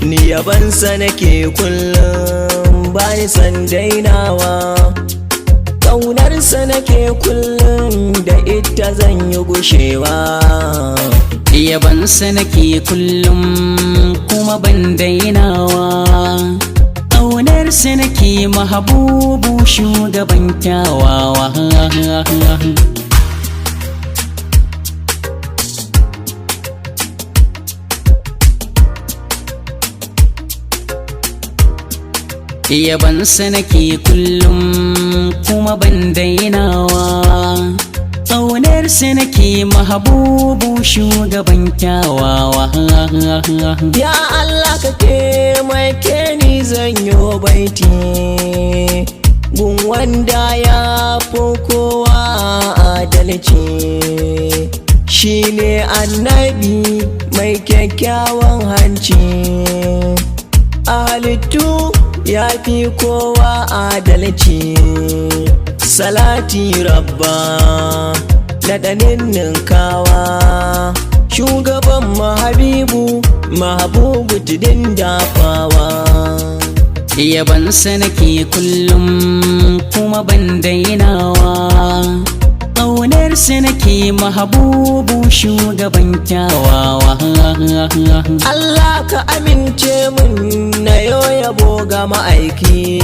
ni yabansa nake kullum bani san dainawa, ƙaunarsa nake kullum da ita zan yi gushewa. Yabansa nake kullum kuma ban dainawa, ƙaunarsa nake mahabubu shugaban kyawawa. Yabansa nake kullum kuma ban dainawa, ƙaunarsa nake mahabubu shugaban kyawawa. Ya Allah ka taimake ni zan yo baiti gun wanda ya fi kowa adalci, shi ne annabi mai kyakkyawan hanci, a halittu ya fi kowa adalci. Salati rabba na ɗanin ninkawa, shugaban mahabubu tudun dafawa. Yabansa nake kullum kuma ban dainawa, ƙaunarsa nake mahabubu shugaban kyawawa. Allah ka amince min na yabo ga ma'aiki,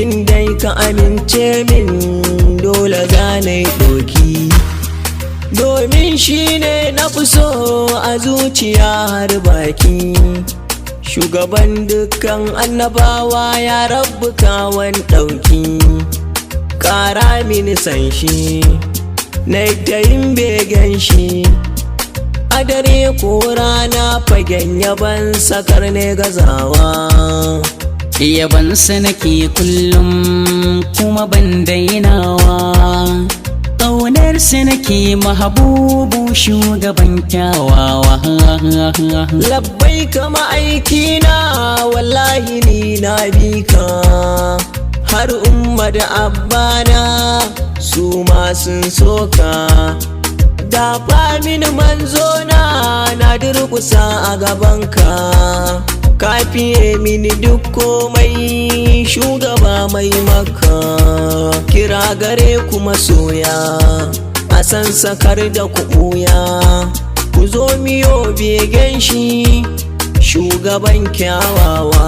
in dai ka amince min dole za na yi ɗoki, domin shi ne na fi so a zuciya har baki. Shugaban dukkan annabawa ya rabu kawan ɗauki, ƙara mini san shi na ta yin begen shi, a dare ko rana fagen yaban sakar ne gazawa. Yabansa nake kullum kuma ban dainawa, ƙaunarsa nake mahabubu shugaban kyawawa. Labbai kama aikina wallahi ni na bi ka, har umma da abbana su ma sun soka, da mini manzona na durkusa a gabanka, ka fiye mini duk komai shugaba mai maka. Kira gare ku masoya a san sakar da ku ɓuya, ku zo miyo begen shi shugaban kyawawa.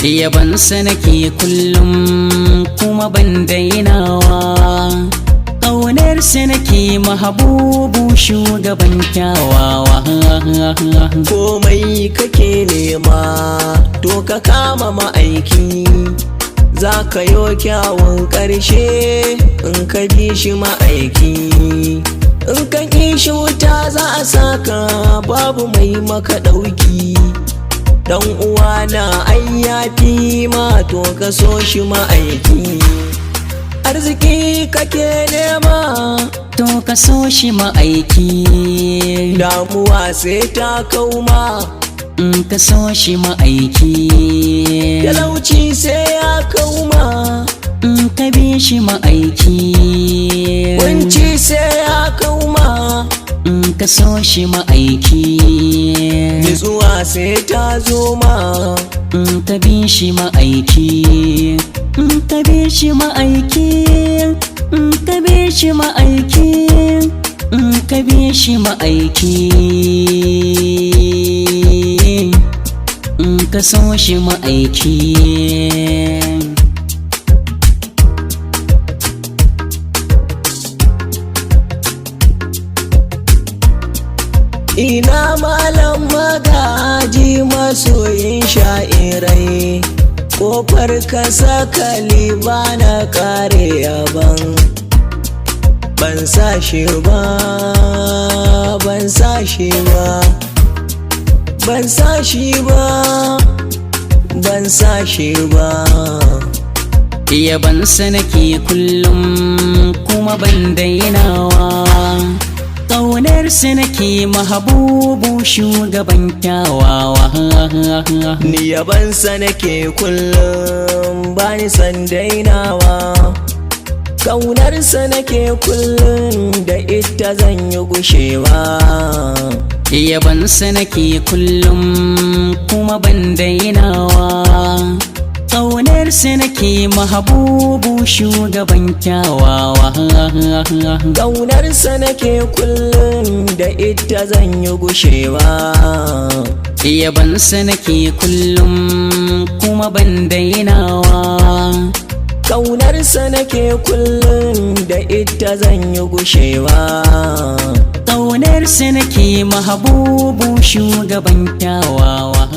Yabansa nake kullum kuma ban dainawa, ƙaunarsa nake mahabubu shugaban kyawawa. Komai kake nema to ka kama ma'aiki, za ka yo kyawun ƙarshe in ka bi shi ma'aiki. In ka ƙi shi wuta za a saka babu mai maka ɗauki, dan uwa na ai yafi ma to ka so shi ma'aiki. Arziki kake nema to ka so shi ma'aiki, damuwa sai ta kauma in ka so shi ma'aiki, talauci sai ya kauma in ka bi shi ma'aiki, kunci sai ya kauma in ka so shi ma'aiki, nutsuwa sai ta zo ma in ka bi shi ma'aiki, in ka bi shi ma'aiki, in ka bi shi ma'aiki, in ka bi shi ma'aiki, in ka so shi ma'aiki. Ina malam magaji masoyin sha'irai, ƙofar ka sakali ba na kare yaban. Ban sa shi ba, ban sa shi ba, ban sa shi ba, ban sa shi ba. Yabansa nake kullum kuma ban dainawa, ƙaunarsa nake mahabubu shugaban kyawawa. Ni yabansa nake kullum bani san dainawa, ƙaunarsa nake kullum da ita zan yi gushewa. yabansa nake kullum kuma ban dainawa, ƙaunarsa nake mahabubu shugaban kyawawa. Ƙaunarsa nake kullum da ita zan yi gushewa, yabansa nake kullum kuma ban dainawa, ƙaunarsa nake kullum da ita zan yi gushewa. ƙaunarsa nake mahabubu shugaban kyawawa.